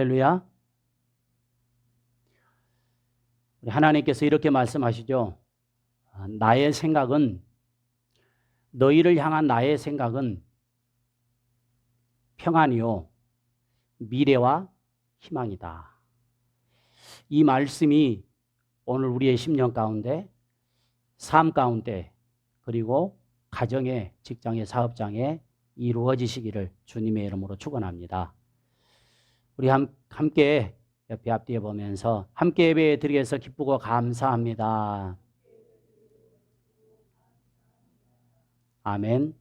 할렐루야. 우리 하나님께서 이렇게 말씀하시죠. 나의 생각은, 너희를 향한 나의 생각은 평안이요 미래와 희망이다. 이 말씀이 오늘 우리의 심령 가운데, 삶 가운데, 그리고 가정에, 직장에, 사업장에 이루어지시기를 주님의 이름으로 축원합니다. 우리 함께 옆에 앞뒤에 보면서 함께 예배 드리겠서 기쁘고 감사합니다. 아멘.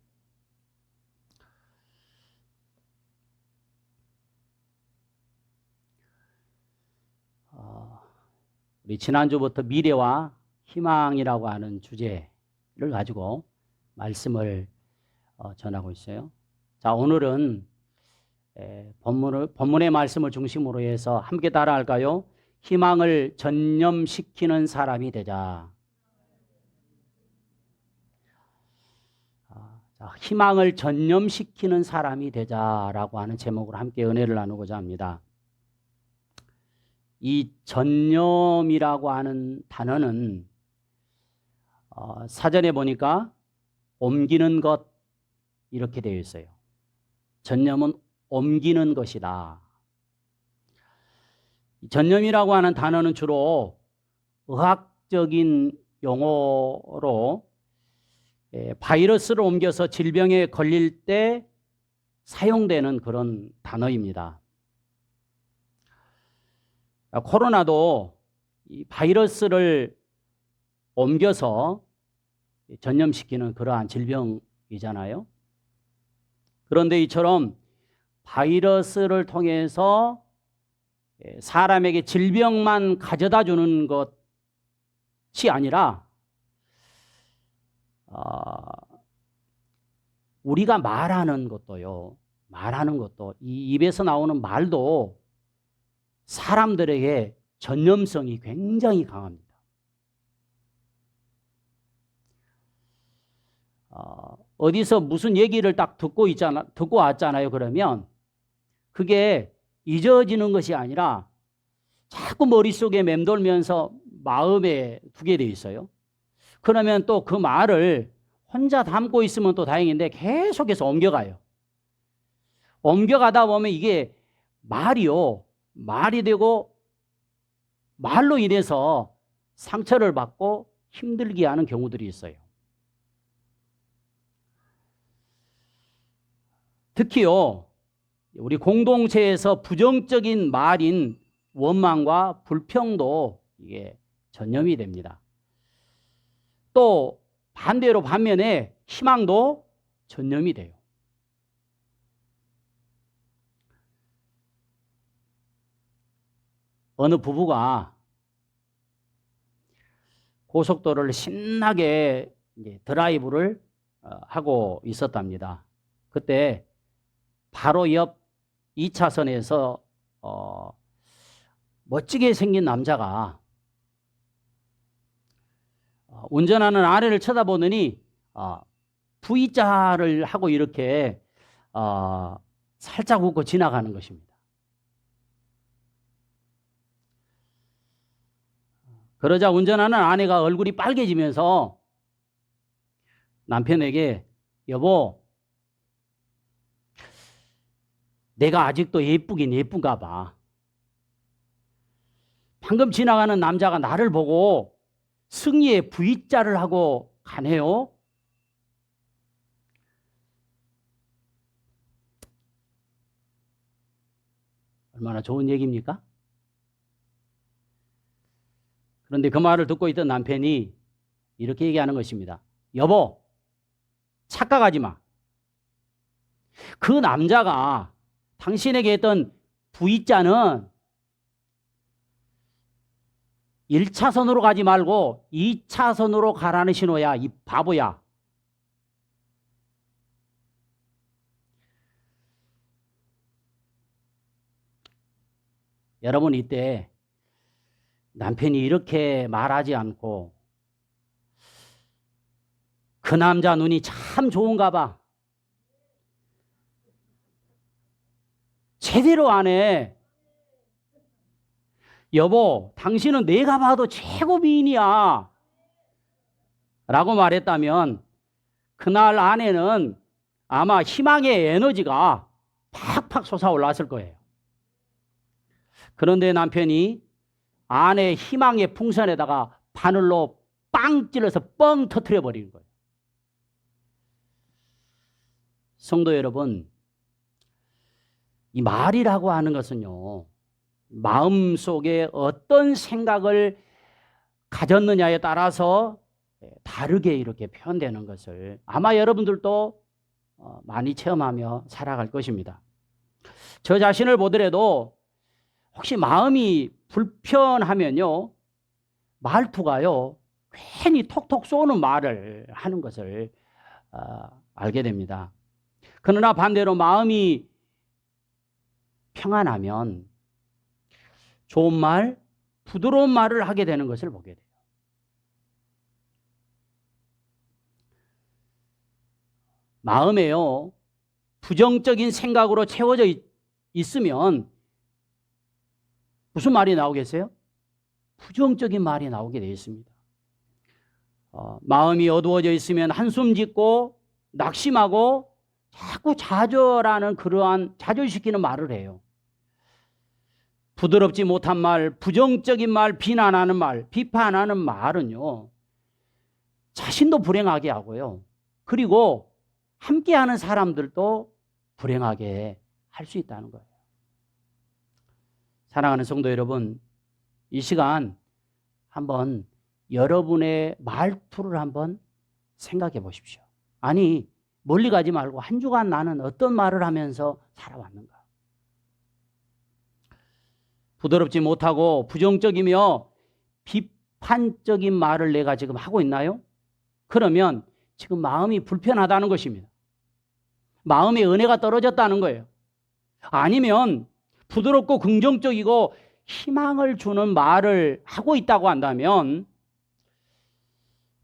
우리 지난주부터 미래와 희망이라고 하는 주제를 가지고 말씀을 전하고 있어요. 자, 오늘은 본문의 말씀을 중심으로 해서 함께 따라할까요? 희망을 전념시키는 사람이 되자. 희망을 전념시키는 사람이 되자라고 하는 제목으로 함께 은혜를 나누고자 합니다. 이 전념이라고 하는 단어는 사전에 보니까 옮기는 것 이렇게 되어 있어요. 전념은 옮기는 것이다. 전념이라고 하는 단어는 주로 의학적인 용어로 바이러스를 옮겨서 질병에 걸릴 때 사용되는 그런 단어입니다. 코로나도 이 바이러스를 옮겨서 전염시키는 그러한 질병이잖아요. 그런데 이처럼 바이러스를 통해서 사람에게 질병만 가져다 주는 것이 아니라 우리가 말하는 것도요. 말하는 것도 이 입에서 나오는 말도 사람들에게 전염성이 굉장히 강합니다. 어디서 무슨 얘기를 딱 듣고 왔잖아요. 그러면 그게 잊어지는 것이 아니라 자꾸 머릿속에 맴돌면서 마음에 두게 돼 있어요. 그러면 또 그 말을 혼자 담고 있으면 또 다행인데 계속해서 옮겨가요. 옮겨가다 보면 이게 말이 되고 말로 인해서 상처를 받고 힘들게 하는 경우들이 있어요. 특히요, 우리 공동체에서 부정적인 말인 원망과 불평도 이게 전염이 됩니다. 또 반대로 반면에 희망도 전염이 돼요. 어느 부부가 고속도로를 신나게 이제 드라이브를 하고 있었답니다. 그때 바로 옆 2차선에서 멋지게 생긴 남자가 운전하는 아내를 쳐다보더니 V자를 하고 이렇게 살짝 웃고 지나가는 것입니다. 그러자 운전하는 아내가 얼굴이 빨개지면서 남편에게 여보, 내가 아직도 예쁘긴 예쁜가 봐. 방금 지나가는 남자가 나를 보고 승리의 V자를 하고 가네요. 얼마나 좋은 얘기입니까? 그런데 그 말을 듣고 있던 남편이 이렇게 얘기하는 것입니다. 여보, 착각하지 마. 그 남자가 당신에게 했던 V자는 1차선으로 가지 말고 2차선으로 가라는 신호야, 이 바보야. 여러분, 이때 남편이 이렇게 말하지 않고 그 남자 눈이 참 좋은가 봐. 제대로 안 해. 여보, 당신은 내가 봐도 최고 미인이야 라고 말했다면 그날 아내는 아마 희망의 에너지가 팍팍 솟아올랐을 거예요. 그런데 남편이 아내의 희망의 풍선에다가 바늘로 빵 찔러서 뻥 터뜨려 버리는 거예요. 성도 여러분, 이 말이라고 하는 것은요, 마음속에 어떤 생각을 가졌느냐에 따라서 다르게 이렇게 표현되는 것을 아마 여러분들도 많이 체험하며 살아갈 것입니다. 저 자신을 보더라도 혹시 마음이 불편하면요, 말투가요, 괜히 톡톡 쏘는 말을 하는 것을 알게 됩니다. 그러나 반대로 마음이 평안하면 좋은 말, 부드러운 말을 하게 되는 것을 보게 돼요. 마음에요, 부정적인 생각으로 채워져 있으면 무슨 말이 나오겠어요? 부정적인 말이 나오게 되어 있습니다. 마음이 어두워져 있으면 한숨 짓고 낙심하고 자꾸 좌절하는 그러한 좌절시키는 말을 해요. 부드럽지 못한 말, 부정적인 말, 비난하는 말, 비판하는 말은요, 자신도 불행하게 하고요. 그리고 함께하는 사람들도 불행하게 할 수 있다는 거예요. 사랑하는 성도 여러분, 이 시간 한번 여러분의 말투를 한번 생각해 보십시오. 아니, 멀리 가지 말고 한 주간 나는 어떤 말을 하면서 살아왔는가? 부드럽지 못하고 부정적이며 비판적인 말을 내가 지금 하고 있나요? 그러면 지금 마음이 불편하다는 것입니다. 마음의 은혜가 떨어졌다는 거예요. 아니면 부드럽고 긍정적이고 희망을 주는 말을 하고 있다고 한다면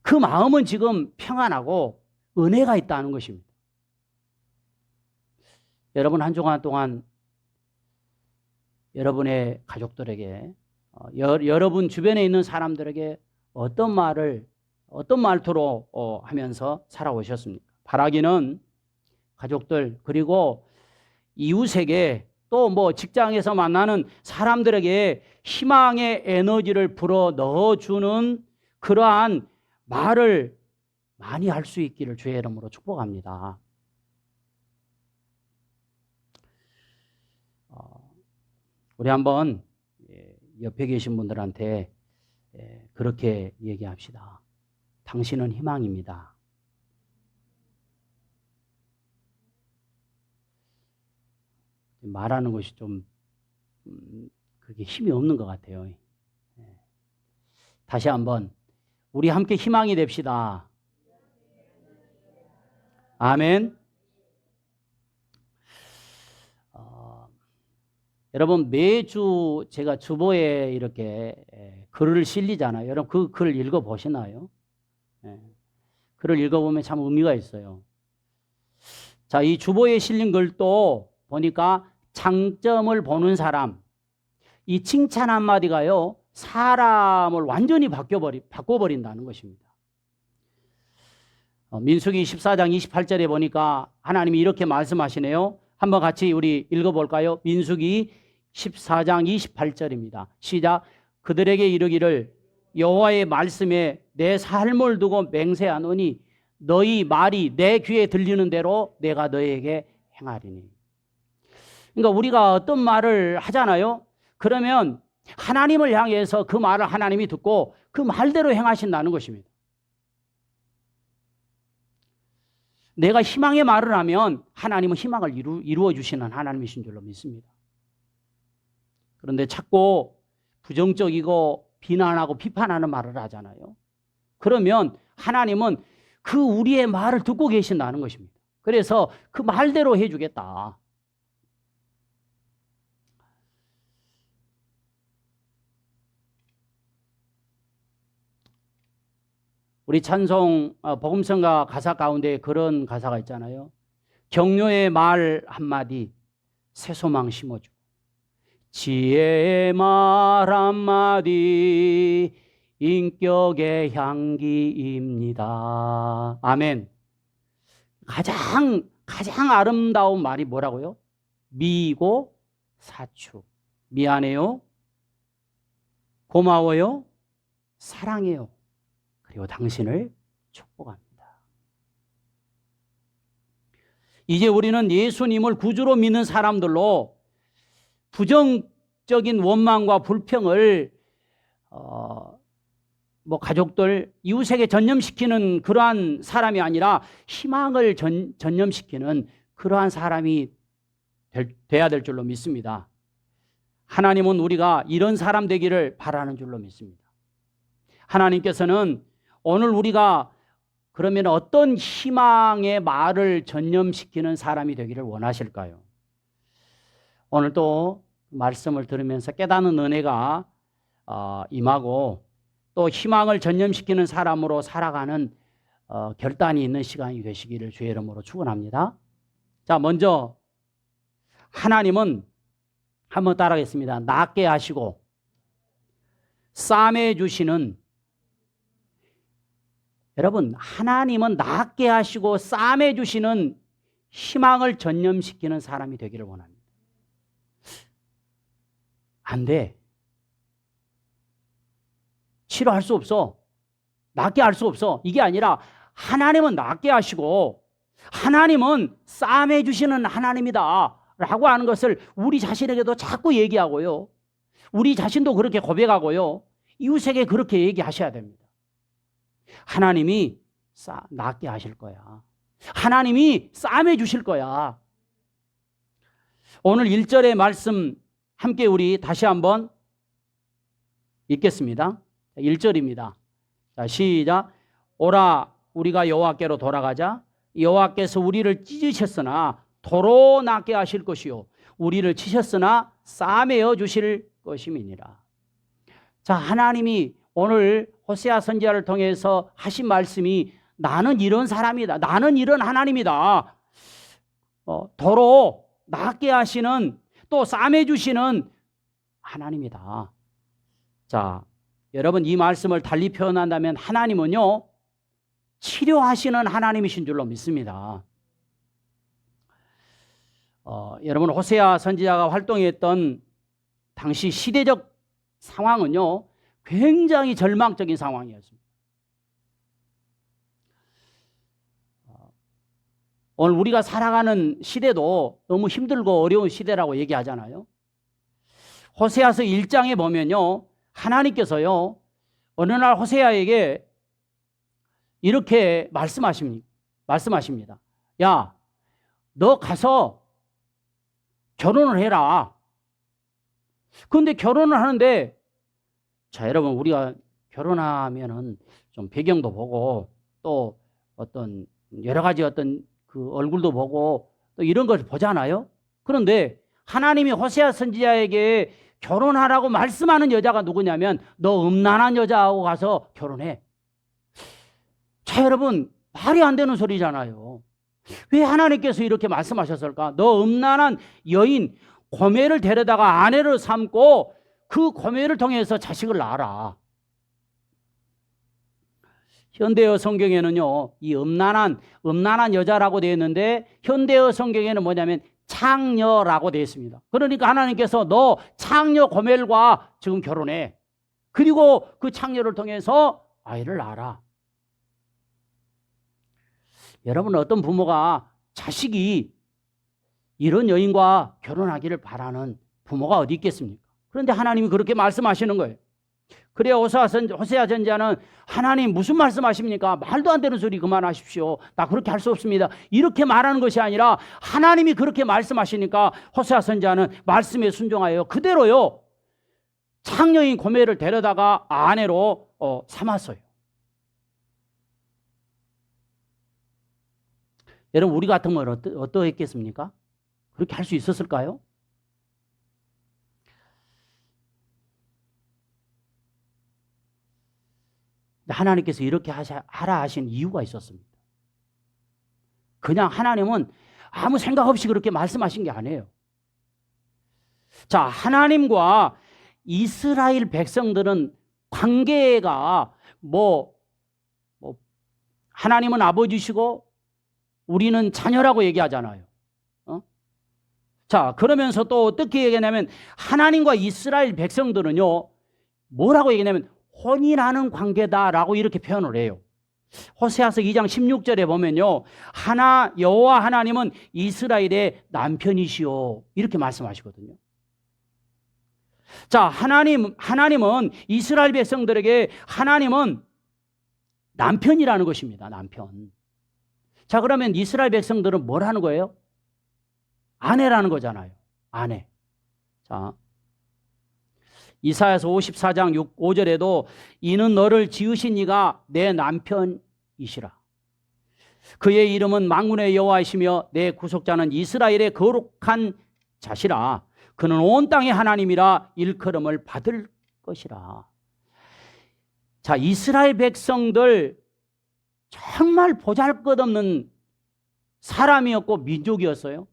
그 마음은 지금 평안하고 은혜가 있다는 것입니다. 여러분 한 주간 동안 여러분의 가족들에게 여러분 주변에 있는 사람들에게 어떤 말투로 하면서 살아오셨습니까? 바라기는 가족들 그리고 이웃에게 또 뭐 직장에서 만나는 사람들에게 희망의 에너지를 불어 넣어주는 그러한 말을 많이 할 수 있기를 주의 이름으로 축복합니다. 우리 한번 옆에 계신 분들한테 그렇게 얘기합시다. 당신은 희망입니다. 말하는 것이 좀 그게 힘이 없는 것 같아요. 다시 한번 우리 함께 희망이 됩시다. 아멘. 여러분 매주 제가 주보에 이렇게 글을 실리잖아요. 여러분 그 글 읽어보시나요? 글을 읽어보면 참 의미가 있어요. 자, 이 주보에 실린 글도 보니까 장점을 보는 사람, 이 칭찬 한마디가요 사람을 완전히 바꿔버린다는 것입니다. 민수기 14장 28절에 보니까 하나님이 이렇게 말씀하시네요. 한번 같이 우리 읽어볼까요? 민수기 14장 28절입니다. 시작. 그들에게 이르기를 여호와의 말씀에 내 삶을 두고 맹세하노니 너희 말이 내 귀에 들리는 대로 내가 너에게 행하리니. 그러니까 우리가 어떤 말을 하잖아요. 그러면 하나님을 향해서 그 말을 하나님이 듣고 그 말대로 행하신다는 것입니다. 내가 희망의 말을 하면 하나님은 희망을 이루어 주시는 하나님이신 줄로 믿습니다. 그런데 자꾸 부정적이고 비난하고 비판하는 말을 하잖아요. 그러면 하나님은 그 우리의 말을 듣고 계신다는 것입니다. 그래서 그 말대로 해주겠다. 우리 찬송 복음성가 가사 가운데 그런 가사가 있잖아요. 격려의 말 한마디 새 소망 심어주고 지혜의 말 한마디 인격의 향기입니다. 아멘. 가장 아름다운 말이 뭐라고요? 미고 사추. 미안해요. 고마워요. 사랑해요. 그리고 당신을 축복합니다. 이제 우리는 예수님을 구주로 믿는 사람들로 부정적인 원망과 불평을 가족들, 이웃에게 전념시키는 그러한 사람이 아니라 희망을 전념시키는 그러한 사람이 돼야 될 줄로 믿습니다. 하나님은 우리가 이런 사람 되기를 바라는 줄로 믿습니다. 하나님께서는 오늘 우리가 그러면 어떤 희망의 말을 전념시키는 사람이 되기를 원하실까요? 오늘 또 말씀을 들으면서 깨닫는 은혜가 임하고 또 희망을 전념시키는 사람으로 살아가는 결단이 있는 시간이 되시기를 주의 이름으로 축원합니다. 자, 먼저 하나님은 한번 따라하겠습니다. 낫게 하시고 싸매 주시는, 여러분, 하나님은 낫게 하시고 싸매 주시는 희망을 전념시키는 사람이 되기를 원합니다. 안 돼. 치료할 수 없어. 낫게 할 수 없어. 이게 아니라 하나님은 낫게 하시고 하나님은 싸매 주시는 하나님이다 라고 하는 것을 우리 자신에게도 자꾸 얘기하고요. 우리 자신도 그렇게 고백하고요. 이웃에게 그렇게 얘기하셔야 됩니다. 하나님이 낫게 하실 거야. 하나님이 싸매 주실 거야. 오늘 1절의 말씀 함께 우리 다시 한번 읽겠습니다. 1절입니다. 자, 시작. 오라 우리가 여호와께로 돌아가자. 여호와께서 우리를 찢으셨으나 도로 낫게 하실 것이요 우리를 치셨으나 싸매어 주실 것임이니라. 자, 하나님이 오늘 호세아 선지자를 통해서 하신 말씀이 나는 이런 사람이다. 나는 이런 하나님이다. 도로 낫게 하시는 또 싸매 주시는 하나님이다. 자, 여러분 이 말씀을 달리 표현한다면 하나님은요 치료하시는 하나님이신 줄로 믿습니다. 여러분 호세아 선지자가 활동했던 당시 시대적 상황은요 굉장히 절망적인 상황이었습니다. 오늘 우리가 살아가는 시대도 너무 힘들고 어려운 시대라고 얘기하잖아요. 호세아서 1장에 보면요 하나님께서요 어느 날 호세아에게 이렇게 말씀하십니다. 야, 너 가서 결혼을 해라. 그런데 결혼을 하는데, 자, 여러분, 우리가 결혼하면은 좀 배경도 보고 또 어떤 여러 가지 어떤 그 얼굴도 보고 또 이런 걸 보잖아요. 그런데 하나님이 호세아 선지자에게 결혼하라고 말씀하는 여자가 누구냐면 너 음란한 여자하고 가서 결혼해. 자, 여러분, 말이 안 되는 소리잖아요. 왜 하나님께서 이렇게 말씀하셨을까? 너 음란한 여인 고매를 데려다가 아내를 삼고 그 고매를 통해서 자식을 낳아라. 현대어 성경에는요 이 음란한 여자라고 되어 있는데 현대어 성경에는 뭐냐면 창녀라고 되어 있습니다. 그러니까 하나님께서 너 창녀 고멜과 지금 결혼해. 그리고 그 창녀를 통해서 아이를 낳아라. 여러분 어떤 부모가 자식이 이런 여인과 결혼하기를 바라는 부모가 어디 있겠습니까? 그런데 하나님이 그렇게 말씀하시는 거예요. 그래 호세아 선지자는 하나님 무슨 말씀하십니까? 말도 안 되는 소리 그만하십시오. 나 그렇게 할 수 없습니다. 이렇게 말하는 것이 아니라 하나님이 그렇게 말씀하시니까 호세아 선지자는 말씀에 순종하여 그대로요 창녀인 고멜을 데려다가 아내로 삼았어요. 여러분 우리 같으면 어떠했겠습니까? 그렇게 할 수 있었을까요? 하나님께서 이렇게 하라 하신 이유가 있었습니다. 그냥 하나님은 아무 생각 없이 그렇게 말씀하신 게 아니에요. 자, 하나님과 이스라엘 백성들은 관계가 하나님은 아버지시고 우리는 자녀라고 얘기하잖아요. 자, 그러면서 또 어떻게 얘기하냐면 하나님과 이스라엘 백성들은요, 뭐라고 얘기하냐면 혼인하는 관계다라고 이렇게 표현을 해요. 호세아서 2장 16절에 보면요, 여호와 하나님은 이스라엘의 남편이시오, 이렇게 말씀하시거든요. 자, 하나님은 이스라엘 백성들에게 하나님은 남편이라는 것입니다. 남편. 자, 그러면 이스라엘 백성들은 뭘 하는 거예요? 아내라는 거잖아요. 아내. 자, 이사야서 54장 5절에도 이는 너를 지으신 이가 내 남편이시라. 그의 이름은 만군의 여호와이시며 내 구속자는 이스라엘의 거룩한 자시라. 그는 온 땅의 하나님이라 일컬음을 받을 것이라. 자, 이스라엘 백성들 정말 보잘것없는 사람이었고 민족이었어요.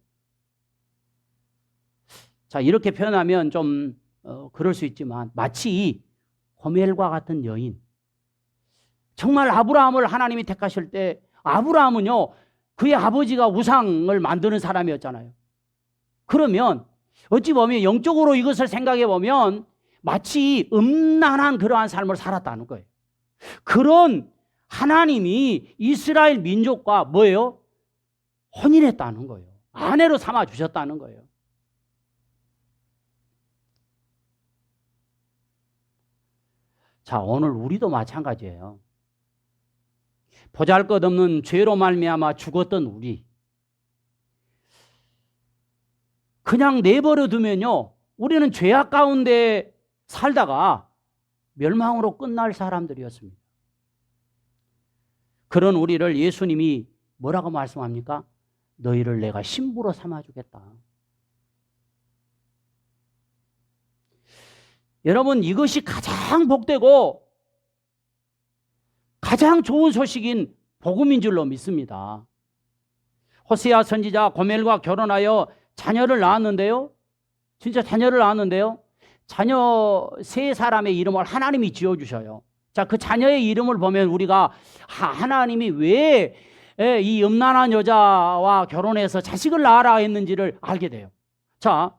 자, 이렇게 표현하면 좀 그럴 수 있지만 마치 고멜과 같은 여인. 정말 아브라함을 하나님이 택하실 때 아브라함은요, 그의 아버지가 우상을 만드는 사람이었잖아요. 그러면 어찌 보면 영적으로 이것을 생각해 보면 마치 음란한 그러한 삶을 살았다는 거예요. 그런 하나님이 이스라엘 민족과 뭐예요? 혼인했다는 거예요. 아내로 삼아 주셨다는 거예요. 자, 오늘 우리도 마찬가지예요. 보잘것없는 죄로 말미암아 죽었던 우리, 그냥 내버려 두면요, 우리는 죄악 가운데 살다가 멸망으로 끝날 사람들이었습니다. 그런 우리를 예수님이 뭐라고 말씀합니까? 너희를 내가 신부로 삼아주겠다. 여러분, 이것이 가장 복되고 가장 좋은 소식인 복음인 줄로 믿습니다. 호세아 선지자 고멜과 결혼하여 자녀를 낳았는데요. 진짜 자녀를 낳았는데요. 자녀 세 사람의 이름을 하나님이 지어주셔요. 자, 그 자녀의 이름을 보면 우리가 하나님이 왜 이 음란한 여자와 결혼해서 자식을 낳아라 했는지를 알게 돼요. 자,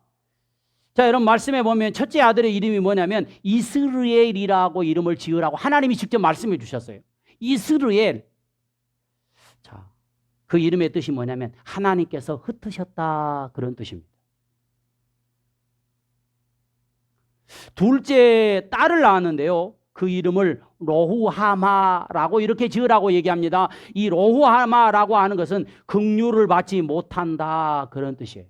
여러분 말씀해 보면 첫째 아들의 이름이 뭐냐면 이스르엘이라고 이름을 지으라고 하나님이 직접 말씀해 주셨어요. 이스르엘. 자, 그 이름의 뜻이 뭐냐면 하나님께서 흩으셨다, 그런 뜻입니다. 둘째 딸을 낳았는데요. 그 이름을 로후하마라고 이렇게 지으라고 얘기합니다. 이 로후하마라고 하는 것은 긍휼을 받지 못한다, 그런 뜻이에요.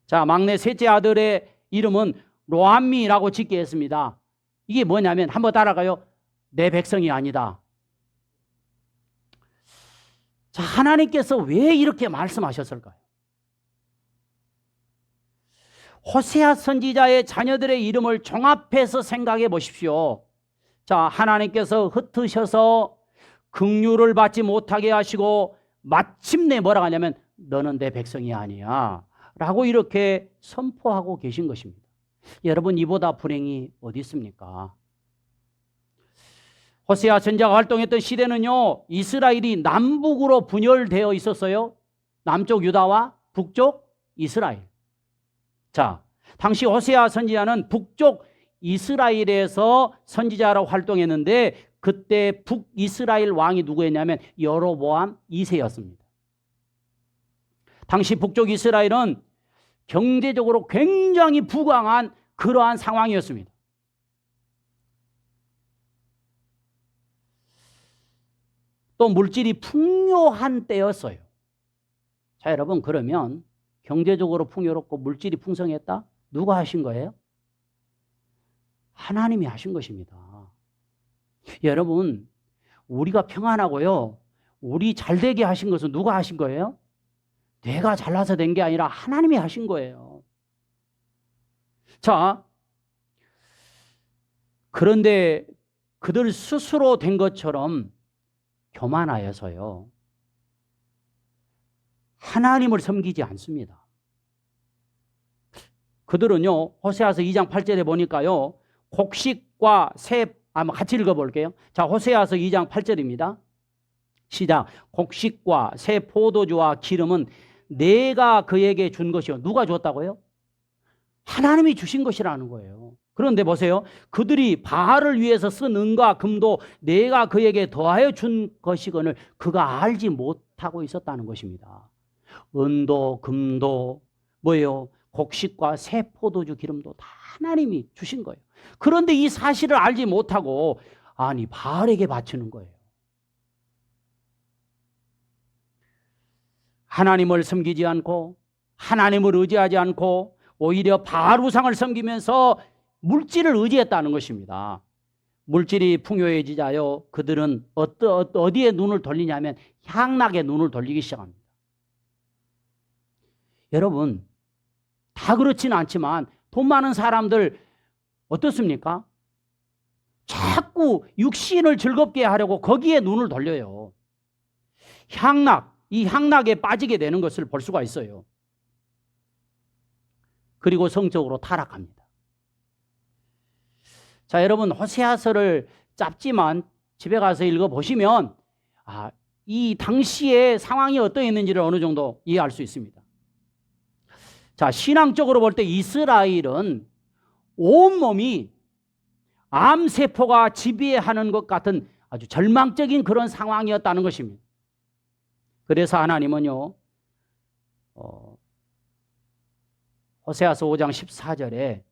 자, 막내 셋째 아들의 이름은 로함미라고 짓게 했습니다. 이게 뭐냐면 한번 따라가요. 내 백성이 아니다. 자, 하나님께서 왜 이렇게 말씀하셨을까요? 호세아 선지자의 자녀들의 이름을 종합해서 생각해 보십시오. 자, 하나님께서 흩으셔서 긍휼을 받지 못하게 하시고 마침내 뭐라고 하냐면 너는 내 백성이 아니야 라고 이렇게 선포하고 계신 것입니다. 여러분, 이보다 불행이 어디 있습니까? 호세아 선지자가 활동했던 시대는요, 이스라엘이 남북으로 분열되어 있었어요. 남쪽 유다와 북쪽 이스라엘. 자, 당시 호세아 선지자는 북쪽 이스라엘에서 선지자로 활동했는데 그때 북이스라엘 왕이 누구였냐면 여로보암 2세였습니다. 당시 북쪽 이스라엘은 경제적으로 굉장히 부강한 그러한 상황이었습니다. 또 물질이 풍요한 때였어요. 자, 여러분, 그러면 경제적으로 풍요롭고 물질이 풍성했다? 누가 하신 거예요? 하나님이 하신 것입니다. 여러분, 우리가 평안하고요, 우리 잘되게 하신 것은 누가 하신 거예요? 내가 잘나서 된 게 아니라 하나님이 하신 거예요. 자, 그런데 그들 스스로 된 것처럼 교만하여서요, 하나님을 섬기지 않습니다. 그들은요, 호세아서 2장 8절에 보니까요, 곡식과 새, 같이 읽어볼게요. 자, 호세아서 2장 8절입니다. 시작. 곡식과 새 포도주와 기름은 내가 그에게 준 것이요. 누가 줬다고요? 하나님이 주신 것이라는 거예요. 그런데 보세요. 그들이 바알을 위해서 쓴 은과 금도 내가 그에게 더하여 준 것이거늘 그가 알지 못하고 있었다는 것입니다. 은도 금도 뭐예요? 곡식과 새 포도주 기름도 다 하나님이 주신 거예요. 그런데 이 사실을 알지 못하고 바알에게 바치는 거예요. 하나님을 섬기지 않고 하나님을 의지하지 않고 오히려 바알 우상을 섬기면서 물질을 의지했다는 것입니다. 물질이 풍요해지자요, 그들은 어디에 눈을 돌리냐면 향락에 눈을 돌리기 시작합니다. 여러분, 다 그렇지는 않지만 돈 많은 사람들 어떻습니까? 자꾸 육신을 즐겁게 하려고 거기에 눈을 돌려요. 이 향락에 빠지게 되는 것을 볼 수가 있어요. 그리고 성적으로 타락합니다. 자, 여러분, 호세아서를 짧지만 집에 가서 읽어보시면 이 당시의 상황이 어떠했는지를 어느 정도 이해할 수 있습니다. 자, 신앙적으로 볼 때 이스라엘은 온몸이 암세포가 지배하는 것 같은 아주 절망적인 그런 상황이었다는 것입니다. 그래서 하나님은요, 호세아서 5장 14절에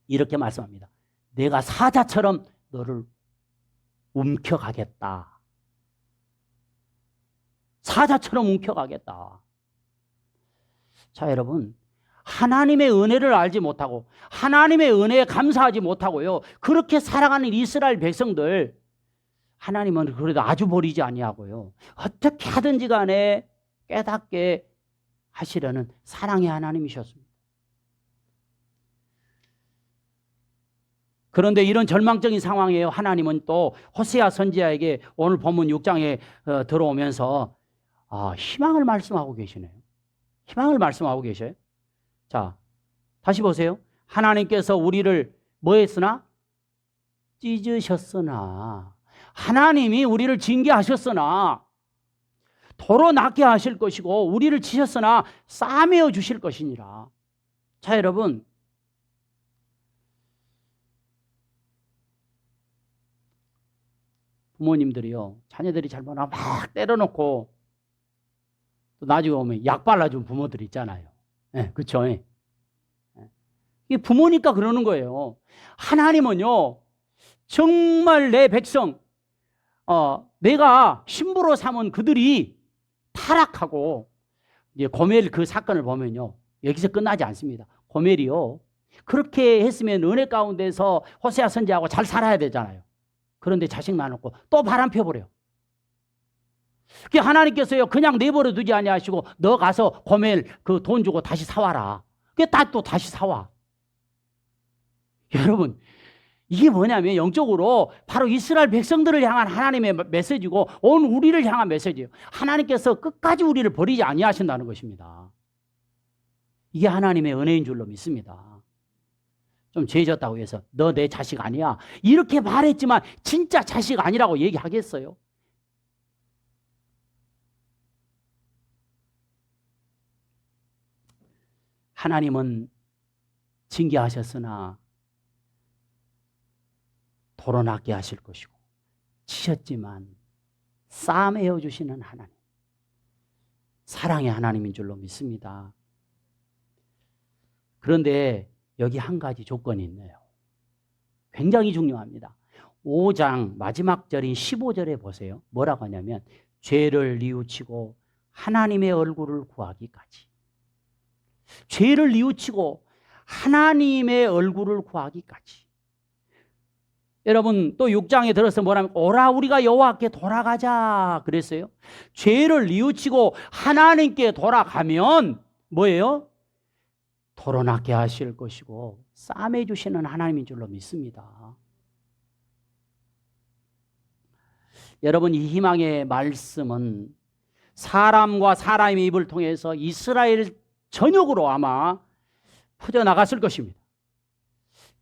이렇게 말씀합니다. 내가 사자처럼 너를 움켜가겠다. 사자처럼 움켜가겠다. 자, 여러분, 하나님의 은혜를 알지 못하고 하나님의 은혜에 감사하지 못하고요, 그렇게 살아가는 이스라엘 백성들 하나님은 그래도 아주 버리지 아니하고요, 어떻게 하든지 간에 깨닫게 하시려는 사랑의 하나님이셨습니다. 그런데 이런 절망적인 상황에 하나님은 또 호세아 선지자에게 오늘 본문 6장에 들어오면서 희망을 말씀하고 계시네요. 희망을 말씀하고 계셔요. 자, 다시 보세요. 하나님께서 우리를 뭐 했으나? 찢으셨으나. 하나님이 우리를 징계하셨으나 도로 낫게 하실 것이고 우리를 치셨으나 싸매어 주실 것이니라. 자, 여러분, 부모님들이요, 자녀들이 잘못하면 막 때려놓고 또 나중에 오면 약 발라준 부모들 있잖아요. 네, 그렇죠? 네. 이게 부모니까 그러는 거예요. 하나님은요, 정말 내 백성, 내가 신부로 삼은 그들이 타락하고, 이제 고멜 그 사건을 보면요, 여기서 끝나지 않습니다. 고멜이요, 그렇게 했으면 은혜 가운데서 호세아 선지자하고 잘 살아야 되잖아요. 그런데 자식 낳아놓고 또 바람 펴버려요. 하나님께서요, 그냥 내버려 두지 아니하시고 너 가서 고멜 그 돈 주고 다시 사와라. 또 다시 사와. 여러분, 이게 뭐냐면 영적으로 바로 이스라엘 백성들을 향한 하나님의 메시지고 온 우리를 향한 메시지예요. 하나님께서 끝까지 우리를 버리지 아니하신다는 것입니다. 이게 하나님의 은혜인 줄로 믿습니다. 좀 죄졌다고 해서 너 내 자식 아니야 이렇게 말했지만 진짜 자식 아니라고 얘기하겠어요? 하나님은 징계하셨으나 도로 낫게 하실 것이고 치셨지만 싸매어 주시는 하나님, 사랑의 하나님인 줄로 믿습니다. 그런데 여기 한 가지 조건이 있네요. 굉장히 중요합니다. 5장 마지막 절인 15절에 보세요. 뭐라고 하냐면 죄를 뉘우치고 하나님의 얼굴을 구하기까지. 죄를 뉘우치고 하나님의 얼굴을 구하기까지. 여러분, 또 6장에 들어서 뭐라면 오라 우리가 여호와께 돌아가자 그랬어요. 죄를 뉘우치고 하나님께 돌아가면 뭐예요? 도로 낫게 하실 것이고 싸매 주시는 하나님인 줄로 믿습니다. 여러분, 이 희망의 말씀은 사람과 사람의 입을 통해서 이스라엘 전역으로 아마 퍼져나갔을 것입니다.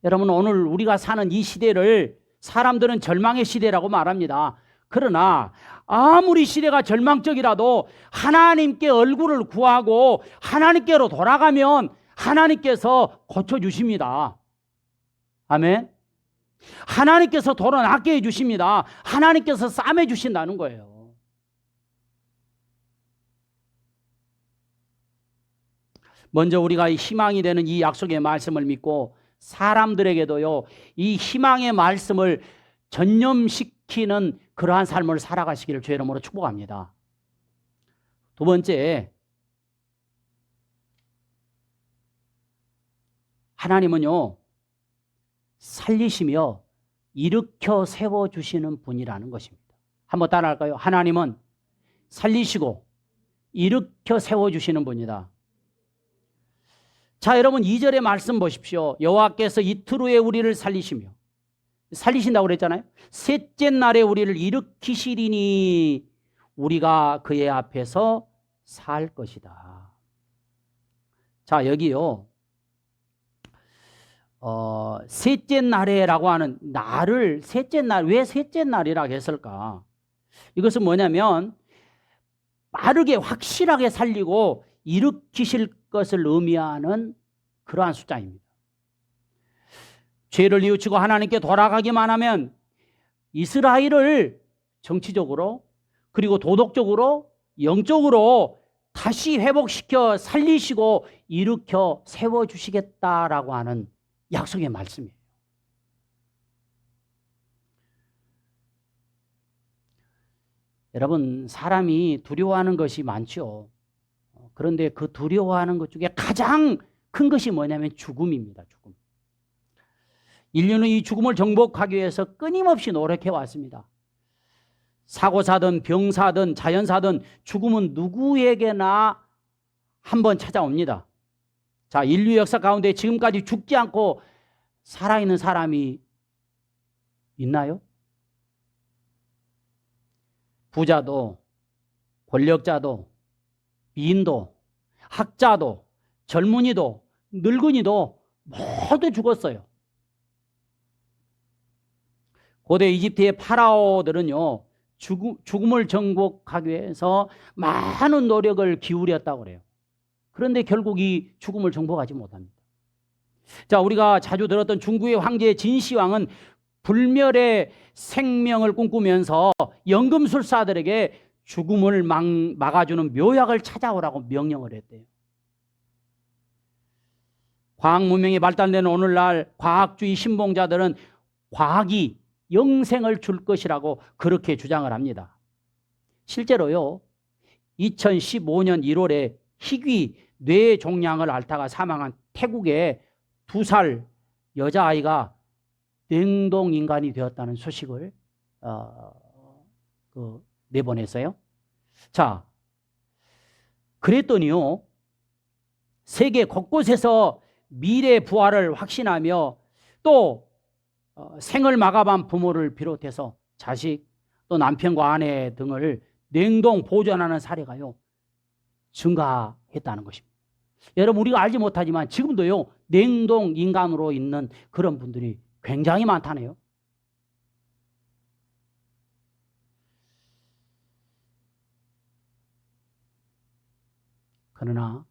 여러분, 오늘 우리가 사는 이 시대를 사람들은 절망의 시대라고 말합니다. 그러나 아무리 시대가 절망적이라도 하나님께 얼굴을 구하고 하나님께로 돌아가면 하나님께서 고쳐주십니다. 아멘. 하나님께서 돌아 낫게 해주십니다. 하나님께서 싸매주신다는 거예요. 먼저 우리가 희망이 되는 이 약속의 말씀을 믿고 사람들에게도요, 이 희망의 말씀을 전념시키는 그러한 삶을 살아가시기를 주의 이름으로 축복합니다. 두 번째, 하나님은요, 살리시며 일으켜 세워주시는 분이라는 것입니다. 한번 따라할까요? 하나님은 살리시고 일으켜 세워주시는 분이다. 자, 여러분 2절의 말씀 보십시오. 여호와께서 이틀 후에 우리를 살리시며, 살리신다고 그랬잖아요. 셋째 날에 우리를 일으키시리니 우리가 그의 앞에서 살 것이다. 자, 여기요, 셋째 날에라고 하는 날을 셋째 날, 왜 셋째 날이라고 했을까? 이것은 뭐냐면 빠르게 확실하게 살리고 일으키실 것을 의미하는 그러한 숫자입니다. 죄를 뉘우치고 하나님께 돌아가기만 하면 이스라엘을 정치적으로 그리고 도덕적으로 영적으로 다시 회복시켜 살리시고 일으켜 세워주시겠다라고 하는 약속의 말씀이에요. 여러분, 사람이 두려워하는 것이 많죠. 그런데 그 두려워하는 것 중에 가장 큰 것이 뭐냐면 죽음입니다. 죽음. 인류는 이 죽음을 정복하기 위해서 끊임없이 노력해 왔습니다. 사고사든 병사든 자연사든 죽음은 누구에게나 한번 찾아옵니다. 자, 인류 역사 가운데 지금까지 죽지 않고 살아있는 사람이 있나요? 부자도, 권력자도, 미인도, 학자도, 젊은이도, 늙은이도 모두 죽었어요. 고대 이집트의 파라오들은요, 죽음을 정복하기 위해서 많은 노력을 기울였다고 그래요. 그런데 결국 이 죽음을 정복하지 못합니다. 자, 우리가 자주 들었던 중국의 황제 진시황은 불멸의 생명을 꿈꾸면서 연금술사들에게 죽음을 막아주는 묘약을 찾아오라고 명령을 했대요. 과학 문명이 발달되는 오늘날 과학주의 신봉자들은 과학이 영생을 줄 것이라고 그렇게 주장을 합니다. 실제로요, 2015년 1월에 희귀 뇌종양을 앓다가 사망한 태국의 2살 여자아이가 냉동인간이 되었다는 소식을 내보냈어요. 자, 그랬더니요, 세계 곳곳에서 미래 부활을 확신하며 또 생을 마감한 부모를 비롯해서 자식 또 남편과 아내 등을 냉동 보존하는 사례가요 증가했다는 것입니다. 여러분, 우리가 알지 못하지만 지금도요 냉동 인간으로 있는 그런 분들이 굉장히 많다네요. 그러나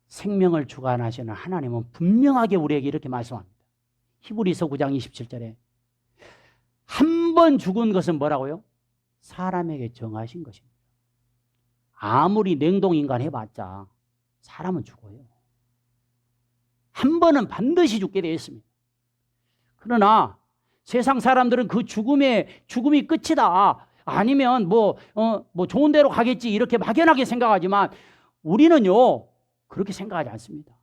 생명을 주관하시는 하나님은 분명하게 우리에게 이렇게 말씀합니다. 히브리서 9장 27절에 한 번 죽은 것은 뭐라고요? 사람에게 정하신 것입니다. 아무리 냉동인간 해봤자 사람은 죽어요. 한 번은 반드시 죽게 되어 있습니다. 그러나 세상 사람들은 그 죽음이 끝이다, 아니면 뭐 좋은 데로 가겠지, 이렇게 막연하게 생각하지만 우리는요 그렇게 생각하지 않습니다.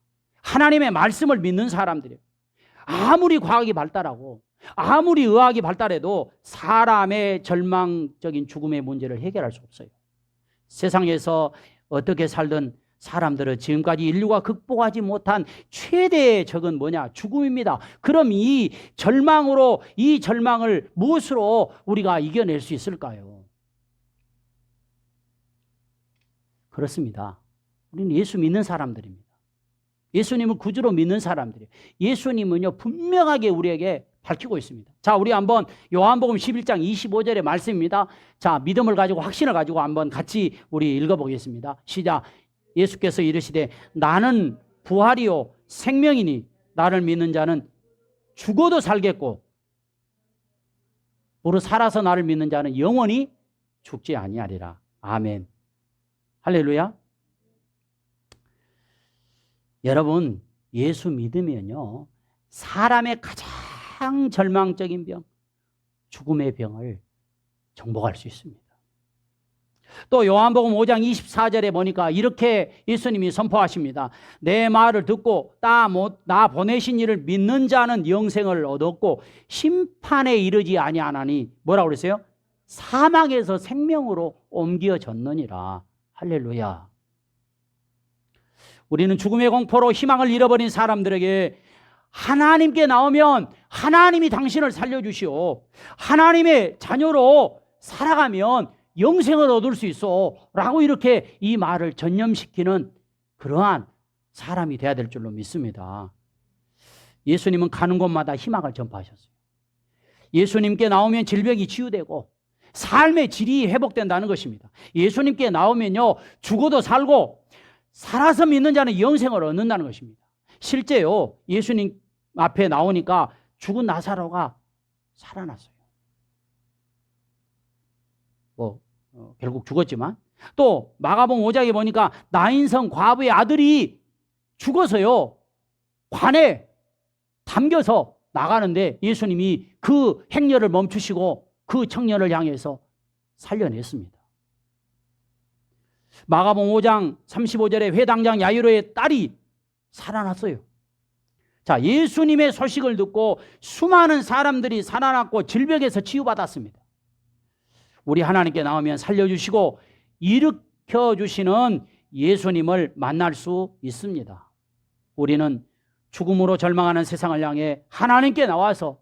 하나님의 말씀을 믿는 사람들이에요. 아무리 과학이 발달하고 아무리 의학이 발달해도 사람의 절망적인 죽음의 문제를 해결할 수 없어요. 세상에서 어떻게 살든 사람들은 지금까지 인류가 극복하지 못한 최대의 적은 뭐냐? 죽음입니다. 그럼 이 절망을 무엇으로 우리가 이겨낼 수 있을까요? 그렇습니다. 우리는 예수 믿는 사람들입니다. 예수님을 구주로 믿는 사람들이에요. 예수님은요, 분명하게 우리에게 밝히고 있습니다. 자, 우리 한번 요한복음 11장 25절의 말씀입니다. 자, 믿음을 가지고 확신을 가지고 한번 같이 우리 읽어보겠습니다. 시작. 예수께서 이르시되 나는 부활이요 생명이니 나를 믿는 자는 죽어도 살겠고 무릇 살아서 나를 믿는 자는 영원히 죽지 아니하리라. 아멘. 할렐루야. 여러분, 예수 믿으면요, 사람의 가장 절망적인 병, 죽음의 병을 정복할 수 있습니다. 또 요한복음 5장 24절에 보니까 이렇게 예수님이 선포하십니다. 내 말을 듣고 나 보내신 이를 믿는 자는 영생을 얻었고 심판에 이르지 아니하나니 뭐라고 그랬어요? 사망에서 생명으로 옮겨졌느니라. 할렐루야. 우리는 죽음의 공포로 희망을 잃어버린 사람들에게 하나님께 나오면 하나님이 당신을 살려주시오. 하나님의 자녀로 살아가면 영생을 얻을 수 있어 라고 이렇게 이 말을 전념시키는 그러한 사람이 돼야 될 줄로 믿습니다. 예수님은 가는 곳마다 희망을 전파하셨어요. 예수님께 나오면 질병이 치유되고 삶의 질이 회복된다는 것입니다. 예수님께 나오면요, 죽어도 살고 살아서 믿는 자는 영생을 얻는다는 것입니다. 실제요, 예수님 앞에 나오니까 죽은 나사로가 살아났어요. 결국 죽었지만, 또 마가복음 5장에 보니까 나인성 과부의 아들이 죽어서요, 관에 담겨서 나가는데 예수님이 그 행렬을 멈추시고 그 청년을 향해서 살려냈습니다. 마가복음 5장 35절에 회당장 야이로의 딸이 살아났어요. 자, 예수님의 소식을 듣고 수많은 사람들이 살아났고 질병에서 치유받았습니다. 우리 하나님께 나오면 살려주시고 일으켜주시는 예수님을 만날 수 있습니다. 우리는 죽음으로 절망하는 세상을 향해 하나님께 나와서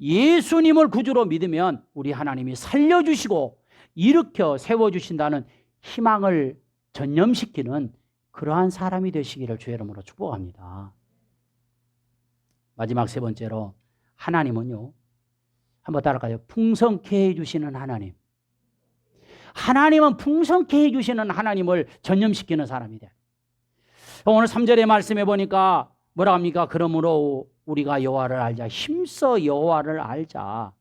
예수님을 구주로 믿으면 우리 하나님이 살려주시고 일으켜 세워주신다는 희망을 전념시키는 그러한 사람이 되시기를 주의 이름으로 축복합니다. 마지막 세 번째로, 하나님은요, 한번 따라갈까요? 풍성케 해주시는 하나님. 하나님은 풍성케 해주시는 하나님을 전념시키는 사람이 돼. 오늘 3절의 말씀에 보니까 뭐라 합니까? 그러므로 우리가 여호와를 알자. 힘써 여호와를 알자.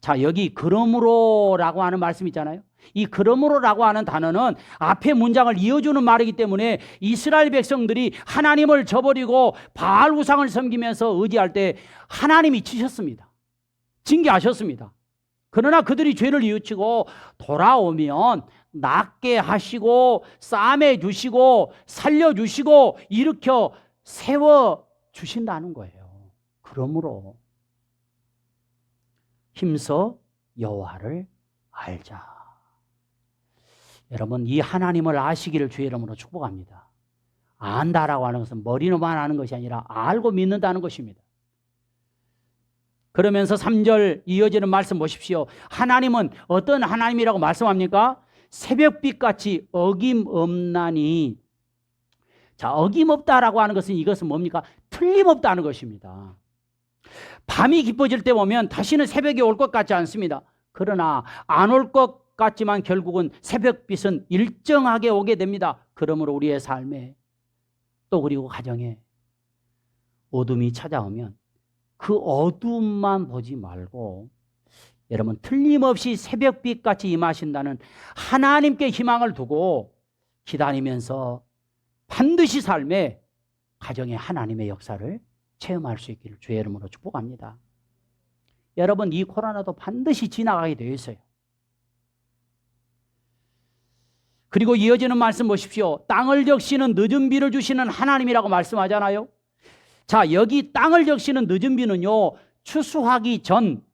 자, 여기 그러므로라고 하는 말씀 있잖아요. 이 그러므로라고 하는 단어는 앞에 문장을 이어주는 말이기 때문에 이스라엘 백성들이 하나님을 저버리고 바알 우상을 섬기면서 의지할 때 하나님이 치셨습니다. 징계하셨습니다. 그러나 그들이 죄를 뉘우치고 돌아오면 낫게 하시고 싸매 주시고 살려주시고 일으켜 세워주신다는 거예요. 그러므로 힘써 여호와를 알자. 여러분, 이 하나님을 아시기를 주의 이름으로 축복합니다. 안다라고 하는 것은 머리로만 아는 것이 아니라 알고 믿는다는 것입니다. 그러면서 3절 이어지는 말씀 보십시오. 하나님은 어떤 하나님이라고 말씀합니까? 새벽빛같이 어김없나니. 자, 어김없다라고 하는 것은 이것은 뭡니까? 틀림없다는 것입니다. 밤이 깊어질 때 보면 다시는 새벽이 올 것 같지 않습니다. 그러나 안 올 것 같지만 결국은 새벽빛은 일정하게 오게 됩니다. 그러므로 우리의 삶에 또 그리고 가정에 어둠이 찾아오면 그 어둠만 보지 말고 여러분, 틀림없이 새벽빛같이 임하신다는 하나님께 희망을 두고 기다리면서 반드시 삶에 가정에 하나님의 역사를 체험할 수 있기를 주의 이름으로 축복합니다. 여러분, 이 코로나도 반드시 지나가게 되어 있어요. 그리고 이어지는 말씀 보십시오. 땅을 적시는 늦은 비를 주시는 하나님이라고 말씀하잖아요. 자, 여기 땅을 적시는 늦은 비는요, 추수하기 전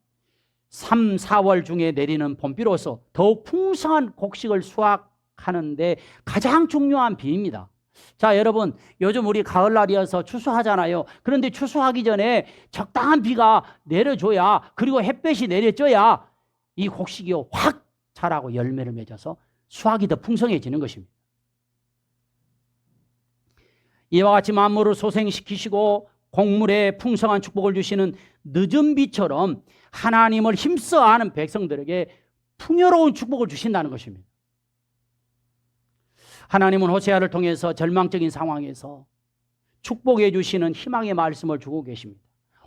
3, 4월 중에 내리는 봄비로서 더욱 풍성한 곡식을 수확하는데 가장 중요한 비입니다. 자, 여러분, 요즘 우리 가을날이어서 추수하잖아요. 그런데 추수하기 전에 적당한 비가 내려줘야, 그리고 햇볕이 내려져야 이 곡식이 확 자라고 열매를 맺어서 수확이 더 풍성해지는 것입니다. 이와 같이 만물을 소생시키시고 곡물에 풍성한 축복을 주시는 늦은 비처럼 하나님을 힘써 아는 백성들에게 풍요로운 축복을 주신다는 것입니다. 하나님은 호세아를 통해서 절망적인 상황에서 축복해 주시는 희망의 말씀을 주고 계십니다.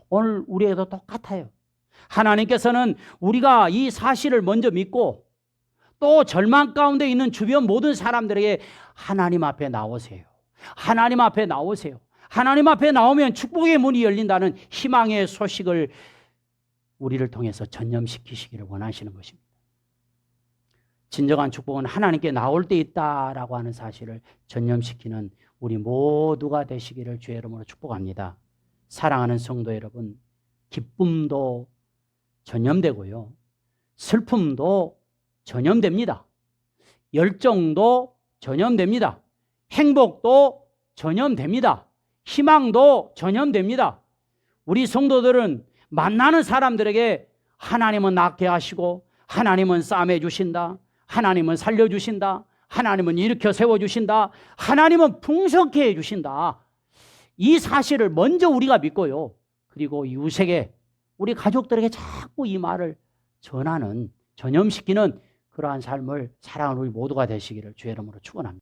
오늘 우리에게도 똑같아요. 하나님께서는 우리가 이 사실을 먼저 믿고 또 절망 가운데 있는 주변 모든 사람들에게 하나님 앞에 나오세요. 하나님 앞에 나오세요. 하나님 앞에 나오면 축복의 문이 열린다는 희망의 소식을 우리를 통해서 전염시키시기를 원하시는 것입니다. 진정한 축복은 하나님께 나올 때 있다라고 하는 사실을 전염시키는 우리 모두가 되시기를 주의 이름으로 축복합니다. 사랑하는 성도 여러분, 기쁨도 전염되고요, 슬픔도 전염됩니다. 열정도 전염됩니다. 행복도 전염됩니다. 희망도 전염됩니다. 우리 성도들은 만나는 사람들에게 하나님은 낫게 하시고 하나님은 싸매 주신다. 하나님은 살려주신다. 하나님은 일으켜 세워주신다. 하나님은 풍성케 해주신다. 이 사실을 먼저 우리가 믿고요. 그리고 이웃에게, 우리 가족들에게 자꾸 이 말을 전하는, 전염시키는 그러한 삶을 사랑하는 우리 모두가 되시기를 주의 이름으로 축원합니다.